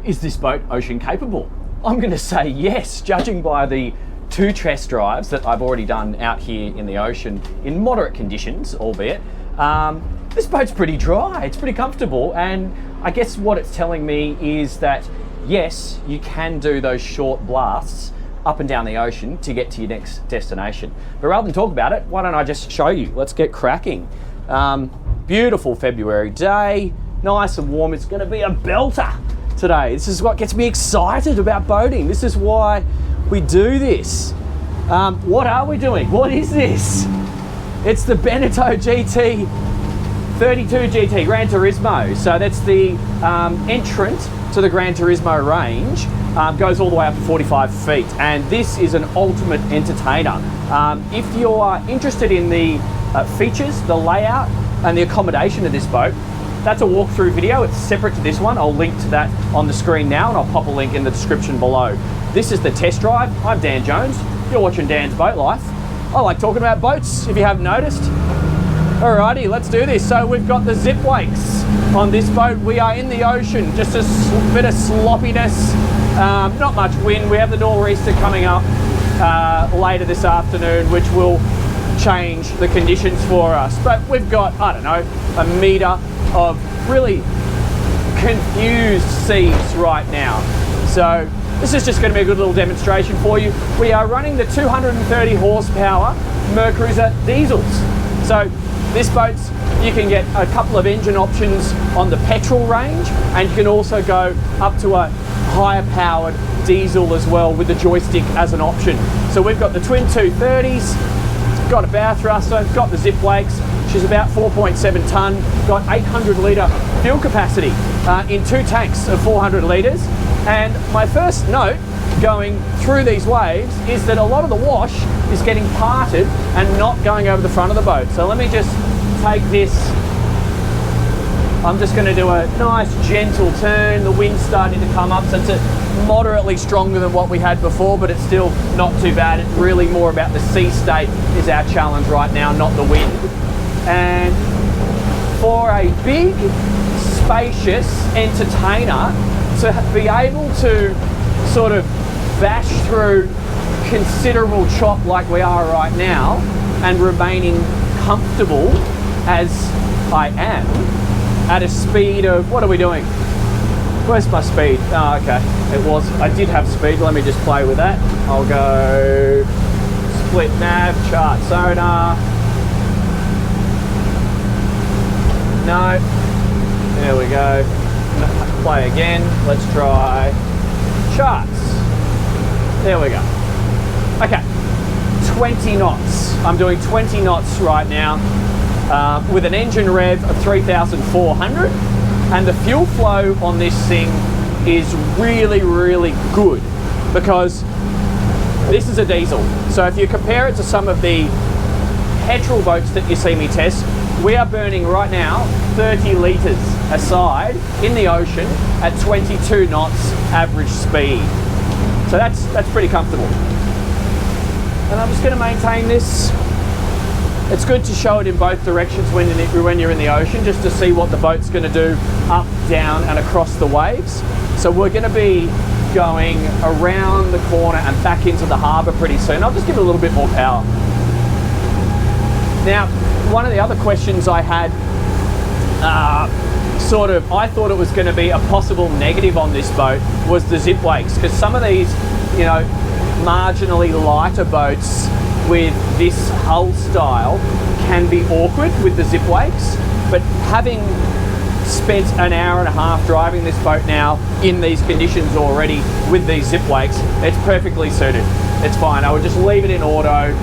Is this boat ocean capable? I'm going to say yes, judging by the 2 test drives that I've already done out here in the ocean in moderate conditions, albeit. This boat's pretty dry, it's pretty comfortable, and I guess what it's telling me is that yes, you can do those short blasts up and down the ocean to get to your next destination. But rather than talk about it, why don't I just show you? Let's get cracking. Beautiful February day, nice and warm. It's going to be a belter today. This is what gets me excited about boating. This is why we do this. What are we doing? What is this? It's the Beneteau GT 32 GT Gran Turismo. So that's the entrant to the Gran Turismo range. Goes all the way up to 45 feet, and this is an ultimate entertainer. If you are interested in the features, the layout, and the accommodation of this boat, that's a walkthrough video. It's separate to this one. I'll link to that on the screen now, and I'll pop a link in the description below. This is the test drive. I'm Dan Jones. You're watching Dan's Boat Life. I like talking about boats, if you haven't noticed. Alrighty, let's do this. So we've got the zip wakes on this boat. We are in the ocean, just a bit of sloppiness, not much wind. We have the nor'easter coming up later this afternoon, which will change the conditions for us. But we've got, I don't know, a metre of really confused seas right now. So this is just going to be a good little demonstration for you. We are running the 230 horsepower Mercruiser diesels. So this boat's, you can get a couple of engine options on the petrol range, and you can also go up to a higher powered diesel as well with the joystick as an option. So we've got the twin 230s, got a bow thruster, got the zip wakes. She's about 4.7 tonne, got 800 litre fuel capacity in 2 tanks of 400 litres. And my first note going through these waves is that a lot of the wash is getting parted and not going over the front of the boat. So let me just take this. I'm just going to do a nice gentle turn. The wind's starting to come up, so it's moderately stronger than what we had before, but it's still not too bad. It's really more about the sea state is our challenge right now, not the wind. And for a big, spacious entertainer to be able to sort of bash through considerable chop like we are right now and remaining comfortable as I am at a speed of, what are we doing? Where's my speed? Oh, okay, I did have speed. Let me just play with that. I'll go split nav, chart sonar. No, there we go. Play again. Let's try charts. There we go. Okay, 20 knots. I'm doing 20 knots right now with an engine rev of 3,400, and the fuel flow on this thing is really, really good because this is a diesel. So if you compare it to some of the petrol boats that you see me test, we are burning right now 30 litres a side in the ocean at 22 knots average speed. So that's pretty comfortable. And I'm just going to maintain this. It's good to show it in both directions when you're in the ocean, just to see what the boat's going to do up, down and across the waves. So we're going to be going around the corner and back into the harbour pretty soon. I'll just give it a little bit more power. Now, one of the other questions I had, I thought it was going to be a possible negative on this boat was the zip wakes, because some of these, you know, marginally lighter boats with this hull style can be awkward with the zip wakes, but having spent an hour and a half driving this boat now in these conditions already with these zip wakes, it's perfectly suited. It's fine. I would just leave it in auto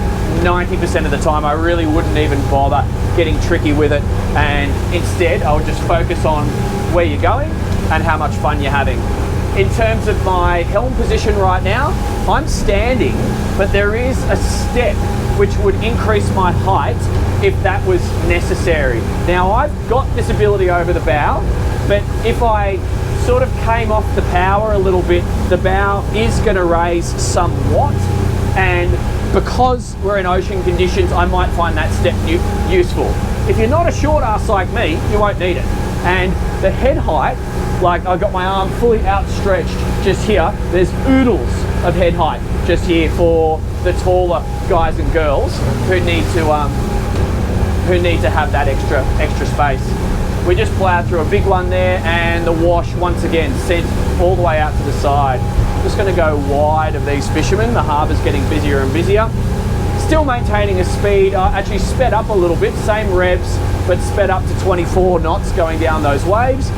90% of the time. I really wouldn't even bother getting tricky with it, and instead I would just focus on where you're going and how much fun you're having. In terms of my helm position right now, I'm standing, but there is a step which would increase my height if that was necessary. Now, I've got visibility over the bow, but if I sort of came off the power a little bit, the bow is going to raise somewhat, and because we're in ocean conditions, I might find that step useful. If you're not a short ass like me, you won't need it. And the head height Like, I've got my arm fully outstretched just here. There's oodles of head height just here for the taller guys and girls who need to have that extra space. We just plowed through a big one there, and the wash once again sent all the way out to the side. Just going to go wide of these fishermen. The harbour's getting busier and busier. Still maintaining a speed. I actually sped up a little bit, same revs, but sped up to 24 knots going down those waves.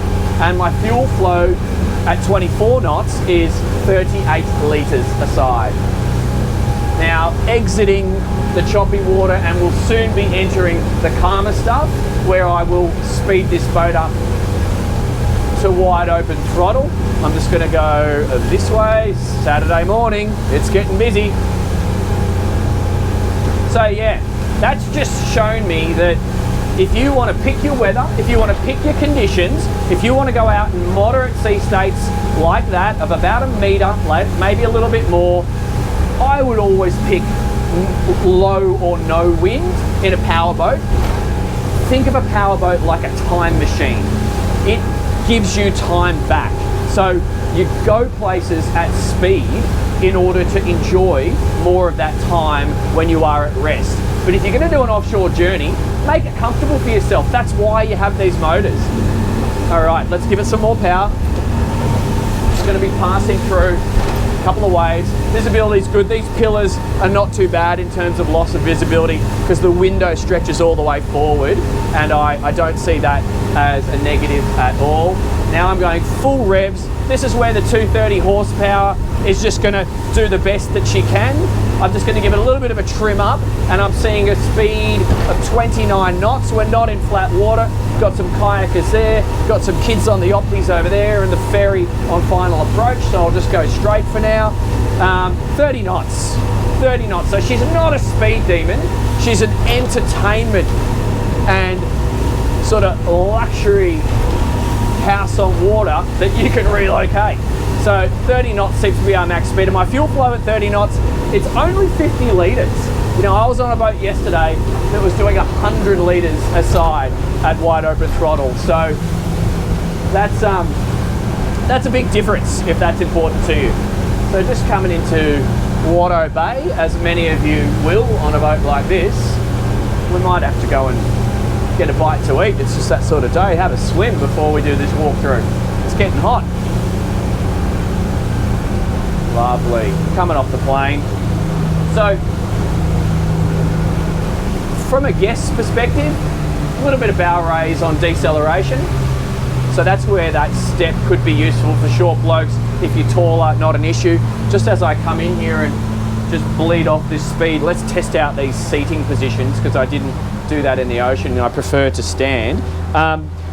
And my fuel flow at 24 knots is 38 litres a side. Now, exiting the choppy water, and we'll soon be entering the calmer stuff, where I will speed this boat up to wide open throttle. I'm just going to go this way. Saturday morning, it's getting busy. So yeah, that's just shown me that if you want to pick your weather, if you want to pick your conditions, if you want to go out in moderate sea states like that of about 1 metre, maybe a little bit more, I would always pick low or no wind in a powerboat. Think of a powerboat like a time machine. It gives you time back. So you go places at speed in order to enjoy more of that time when you are at rest. But if you're going to do an offshore journey, make it comfortable for yourself. That's why you have these motors. All right, let's give it some more power. Just going to be passing through a couple of waves. Visibility is good. These pillars are not too bad in terms of loss of visibility because the window stretches all the way forward, and I don't see that as a negative at all. Now I'm going full revs. This is where the 230 horsepower is just going to do the best that she can. I'm just going to give it a little bit of a trim up, and I'm seeing a speed of 29 knots. We're not in flat water. Got some kayakers there, got some kids on the opties over there, and the ferry on final approach, so I'll just go straight for now. 30 knots. 30 knots. So she's not a speed demon. She's an entertainment and sort of luxury house on water that you can relocate. So 30 knots seems to be our max speed, and my fuel flow at 30 knots, it's only 50 litres. You know, I was on a boat yesterday that was doing 100 litres a side at wide open throttle. So that's a big difference if that's important to you. So just coming into Watto Bay, as many of you will on a boat like this, we might have to go and get a bite to eat. It's just that sort of day. Have a swim before we do this walkthrough. It's getting hot. Lovely. Coming off the plane. So, from a guest's perspective, a little bit of bow raise on deceleration. So that's where that step could be useful for short blokes. If you're taller, not an issue. Just as I come in here and just bleed off this speed, let's test out these seating positions, because I didn't do that in the ocean and I prefer to stand.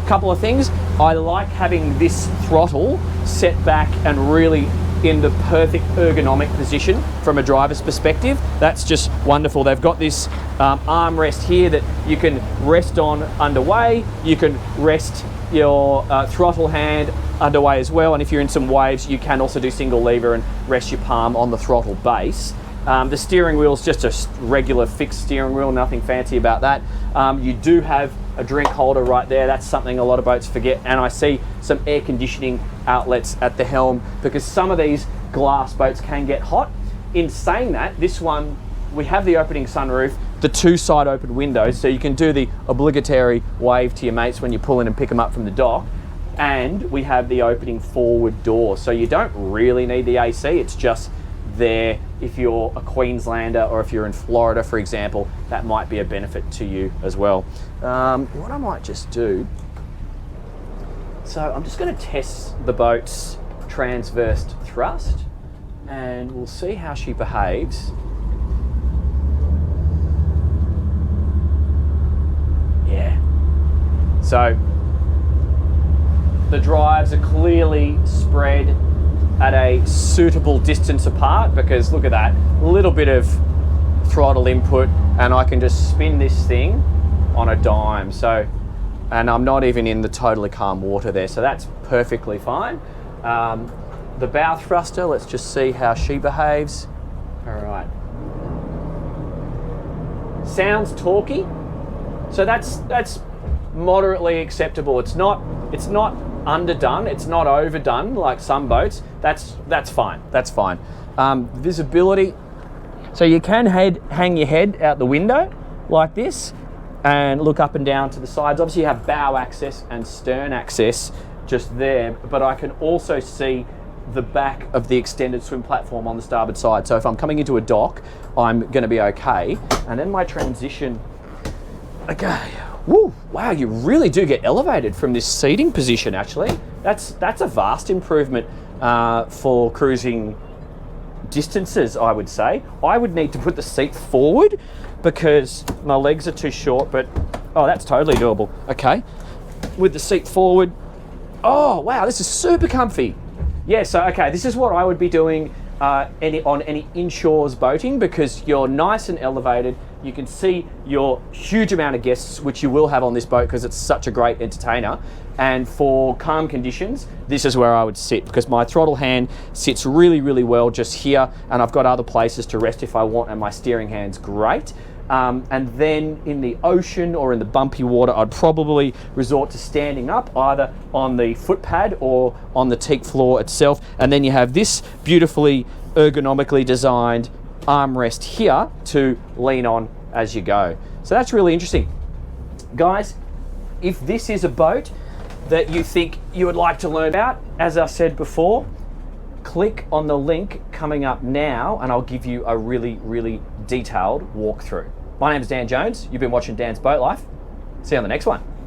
Couple of things. I like having this throttle set back and really in the perfect ergonomic position from a driver's perspective. That's just wonderful. They've got this armrest here that you can rest on underway. You can rest your throttle hand underway as well, and if you're in some waves you can also do single lever and rest your palm on the throttle base. The steering wheel's just a regular fixed steering wheel, nothing fancy about that. You do have a drink holder right there. That's something a lot of boats forget, and I see some air conditioning outlets at the helm because some of these glass boats can get hot. In saying that, this one, we have the opening sunroof, the two side open windows, so you can do the obligatory wave to your mates when you pull in and pick them up from the dock, and we have the opening forward door, so you don't really need the AC. It's just there if you're a Queenslander or if you're in Florida, for example. That might be a benefit to you as well. What I might just do, so I'm just going to test the boat's transverse thrust and we'll see how she behaves. Yeah. So the drives are clearly spread at a suitable distance apart, because look at that, little bit of throttle input and I can just spin this thing on a dime. So, and I'm not even in the totally calm water there, so that's perfectly fine. The bow thruster, let's just see how she behaves. All right. Sounds torquey, so that's moderately acceptable. It's not underdone. It's not overdone like some boats. That's fine. That's fine. Visibility. So you can hang your head out the window like this and look up and down to the sides. Obviously you have bow access and stern access just there, but I can also see the back of the extended swim platform on the starboard side. So if I'm coming into a dock, I'm going to be okay. And then my transition, okay. Woo, wow, you really do get elevated from this seating position actually. That's a vast improvement for cruising distances, I would say. I would need to put the seat forward because my legs are too short, but oh, that's totally doable. Okay, with the seat forward. Oh, wow, this is super comfy. Yeah, so okay, this is what I would be doing on any inshores boating, because you're nice and elevated. You can see your huge amount of guests, which you will have on this boat because it's such a great entertainer. And for calm conditions, this is where I would sit, because my throttle hand sits really, really well just here, and I've got other places to rest if I want, and my steering hand's great. And then in the ocean or in the bumpy water, I'd probably resort to standing up either on the footpad or on the teak floor itself. And then you have this beautifully ergonomically designed armrest here to lean on as you go. So that's really interesting. Guys, if this is a boat that you think you would like to learn about, as I said before, click on the link coming up now and I'll give you a really, really detailed walkthrough. My name is Dan Jones. You've been watching Dan's Boat Life. See you on the next one.